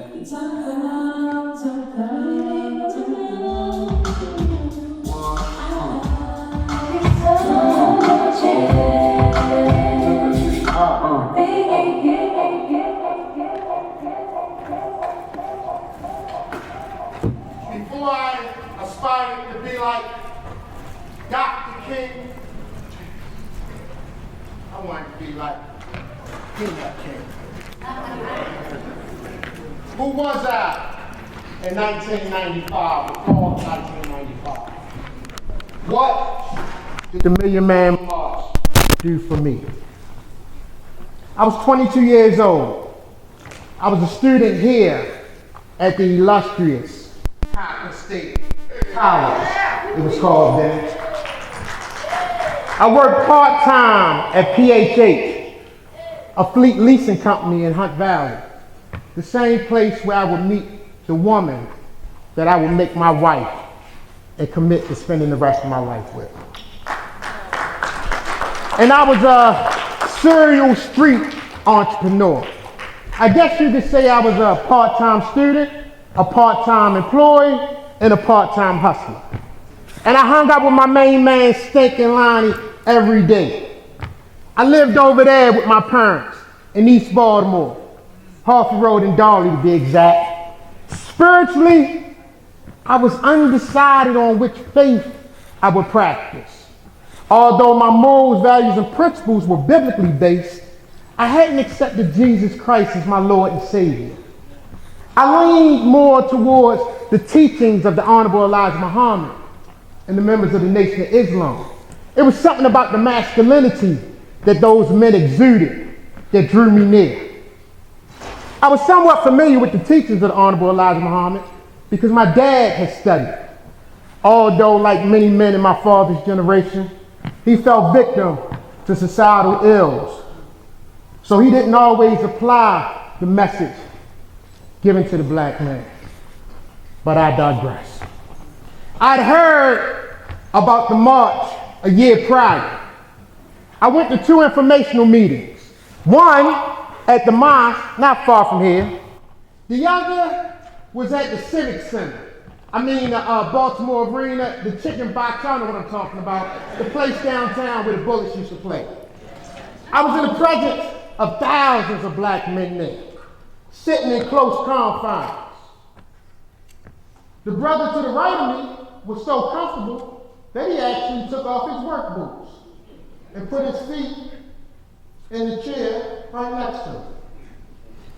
Before I aspired to be like Dr. King, I wanted to be like Peanut King. Who was I in 1995, the fall of 1995? What did the Million Man March do for me? I was 22 years old. I was a student here at the illustrious State College, it was called then. I worked part-time at PHH, a fleet leasing company in Hunt Valley, the same place where I would meet the woman that I would make my wife and commit to spending the rest of my life with. And I was a serial street entrepreneur. I guess you could say I was a part-time student, a part-time employee, and a part-time hustler. And I hung out with my main man, Stinking Lonnie, every day. I lived over there with my parents in East Baltimore, Harford Road and Darley to be exact. Spiritually, I was undecided on which faith I would practice. Although my morals, values, and principles were biblically based, I hadn't accepted Jesus Christ as my Lord and Savior. I leaned more towards the teachings of the Honorable Elijah Muhammad and the members of the Nation of Islam. It was something about the masculinity that those men exuded that drew me near. I was somewhat familiar with the teachings of the Honorable Elijah Muhammad because my dad had studied. Although, like many men in my father's generation, he fell victim to societal ills. So he didn't always apply the message given to the black man. But I digress. I'd heard about the march a year prior. I went to 2 informational meetings. One at the mosque, not far from here. The other was at the Civic Center. Baltimore Arena, the chicken box, y'all know what I'm talking about. The place downtown where the Bullets used to play. I was in the presence of thousands of black men there, sitting in close confines. The brother to the right of me was so comfortable that he actually took off his work boots and put his feet in the chair right next to him.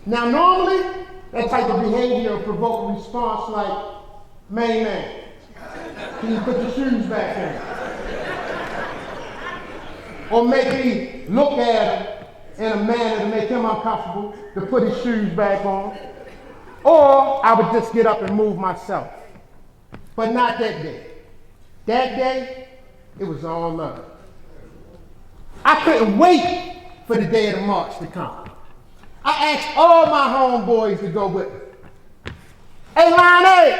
Now normally, that type of behavior will provoke a response like, "Main man, can you put your shoes back in?" Or maybe look at him in a manner to make him uncomfortable, to put his shoes back on. Or I would just get up and move myself. But not that day. That day, it was all love. I couldn't wait for the day of the march to come. I asked all my homeboys to go with me. "Hey, Lonnie,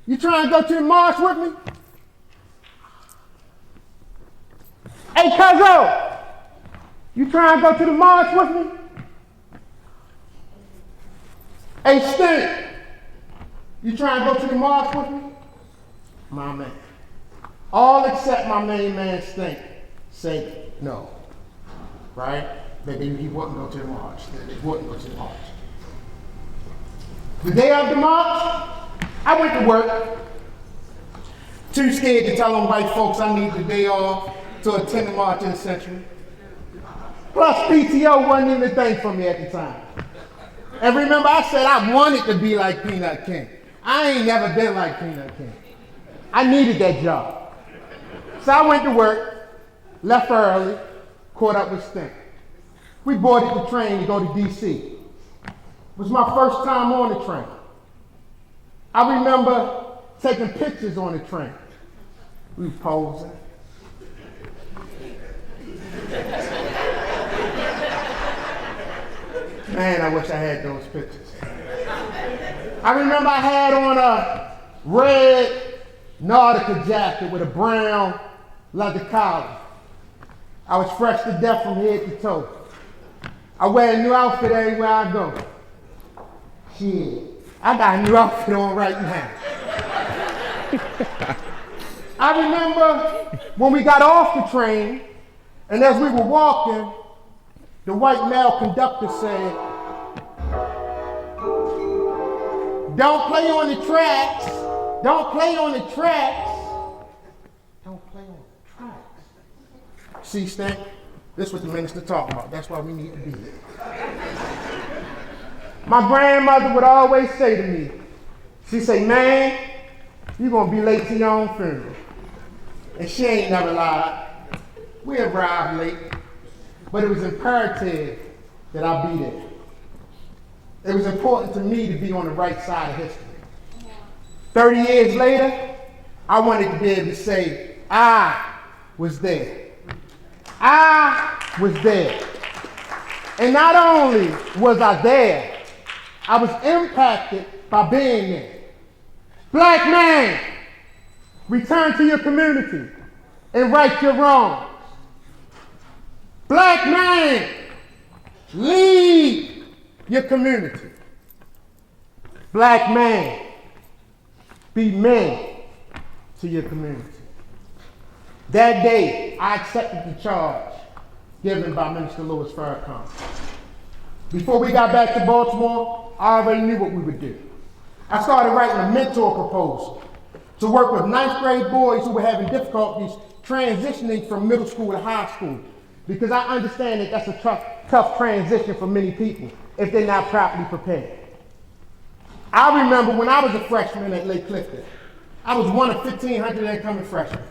you trying to go to the march with me?" "Hey, Cuzzo, you trying to go to the march with me?" "Hey, Stink, you trying to go to the march with me?" My man. All except my main man, Stink, said no. Right? That he wouldn't go to the march. They wouldn't go to the march. The day of the march, I went to work. Too scared to tell them white folks I need the day off to attend the march in the century. Plus, PTO wasn't even a thing for me at the time. And remember, I said I wanted to be like Peanut King. I ain't never been like Peanut King. I needed that job. So I went to work, left early, caught up with Stink. We boarded the train to go to DC. It was my first time on the train. I remember taking pictures on the train. We were posing. Man, I wish I had those pictures. I remember I had on a red Nautica jacket with a brown leather collar. I was fresh to death from head to toe. I wear a new outfit everywhere I go. Shit, I got a new outfit on right now. I remember when we got off the train, and as we were walking, the white male conductor said, "Don't play on the tracks. Don't play on the tracks. Don't play on the tracks." See, Stan, this is what the minister talking about. That's why we need to be here. My grandmother would always say to me, she'd say, "Man, you're going to be late to your own funeral." And she ain't never lied. We arrived late, but it was imperative that I be there. It was important to me to be on the right side of history. 30 years later, I wanted to be able to say, I was there. I was there. And not only was I there, I was impacted by being there. Black man, return to your community and right your wrongs. Black man, lead your community. Black man, be men to your community. That day, I accepted the charge given by Minister Louis Farrakhan. Before we got back to Baltimore, I already knew what we would do. I started writing a mentor proposal to work with 9th grade boys who were having difficulties transitioning from middle school to high school, because I understand that that's a tough transition for many people if they're not properly prepared. I remember when I was a freshman at Lake Clifton, I was one of 1,500 incoming freshmen.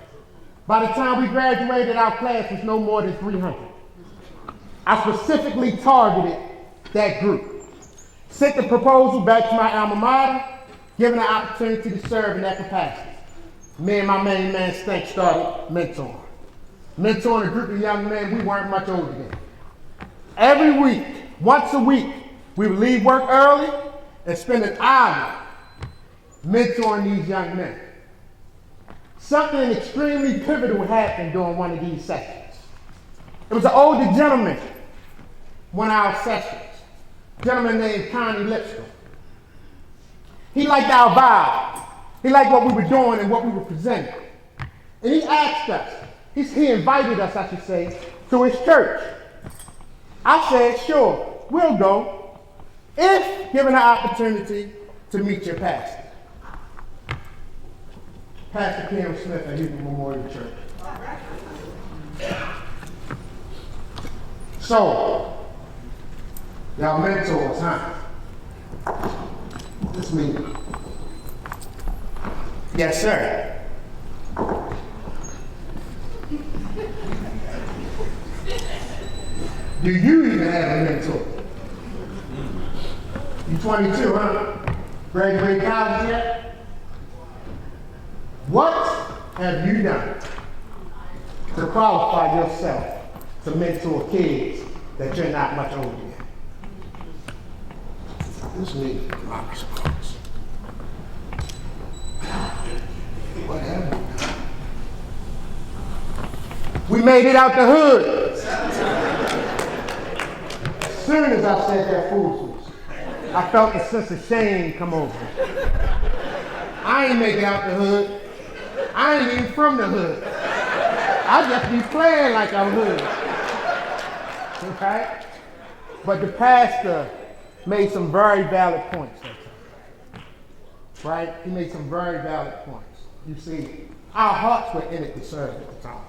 By the time we graduated, our class was no more than 300. I specifically targeted that group, sent the proposal back to my alma mater, given the opportunity to serve in that capacity. Me and my main man Stank started mentoring. Mentoring a group of young men we weren't much older than. Every week, once a week, we would leave work early and spend an hour mentoring these young men. Something extremely pivotal happened during one of these sessions. It was an older gentleman, one of our sessions, a gentleman named Connie Lipscomb. He liked our vibe. He liked what we were doing and what we were presenting. And he asked us, he invited us, I should say, to his church. I said, sure, we'll go, if given the opportunity to meet your pastor. Pastor Kim Smith at Hebrew Memorial Church. So, y'all mentors, huh? This me. Yes, sir. Do you even have a mentor? You 22, huh? Graduated college yet? What have you done to qualify yourself to mentor kids that you're not much older than? This needs my response. What have we done? We made it out the hood. As soon as I said that foolishness, I felt a sense of shame come over me. I ain't make it out the hood. I ain't even from the hood. I just be playing like I'm hood. Okay? But the pastor made some very valid points that time. Right? He made some very valid points. You see, our hearts were in it to serve at the time.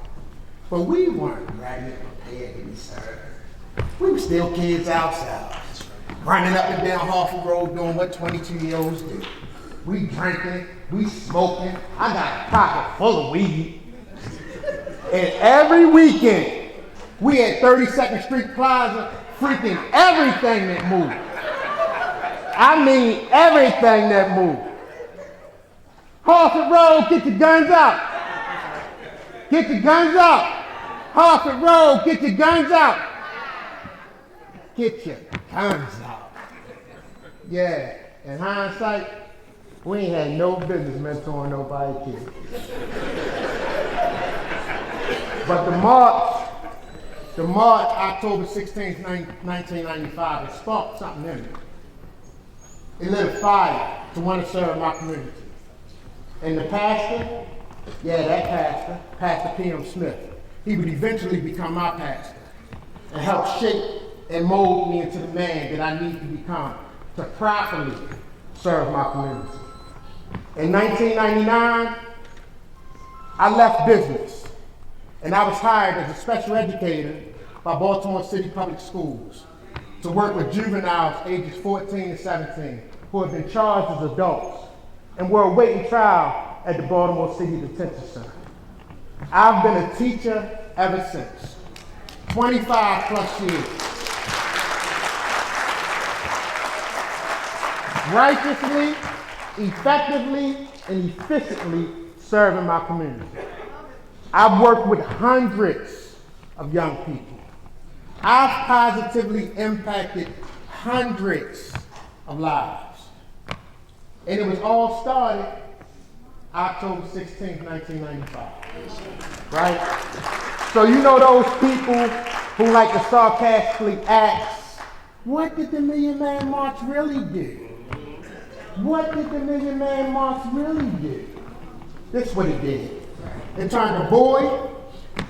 But we weren't ready and prepared to be served. We were still kids ourselves, running up and down Harford Road doing what 22-year-olds do. We drinking, we smoking. I got a pocket full of weed. And every weekend, we at 32nd Street Plaza freaking everything that moved. I mean everything that moved. Harford Road, get your guns out. Get your guns out. Harford Road, get your guns out. Get your guns out. Yeah, in hindsight, we ain't had no business mentoring nobody kids. But the March, October 16th, 1995, it sparked something in me. It lit a fire to want to serve my community. And the pastor, that pastor, Pastor P.M. Smith, he would eventually become my pastor and help shape and mold me into the man that I need to become to properly serve my community. In 1999, I left business and I was hired as a special educator by Baltimore City Public Schools to work with juveniles ages 14 and 17 who have been charged as adults and were awaiting trial at the Baltimore City Detention Center. I've been a teacher ever since, 25 plus years. Righteously, effectively, and efficiently serving my community. I've worked with hundreds of young people. I've positively impacted hundreds of lives. And it was all started October 16th, 1995. Right? So you know those people who like to sarcastically ask, what did the Million Man March really do? What did the Million Man March really do? This is what it did. It turned a boy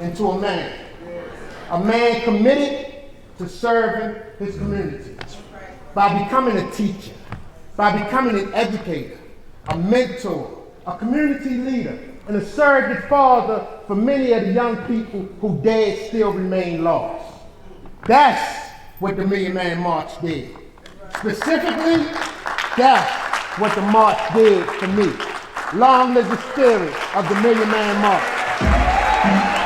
into a man committed to serving his community by becoming a teacher, by becoming an educator, a mentor, a community leader, and a surrogate father for many of the young people who dared still remain lost. That's what the Million Man March did. Specifically, that's what the march did for me. Long live the spirit of the Million Man March.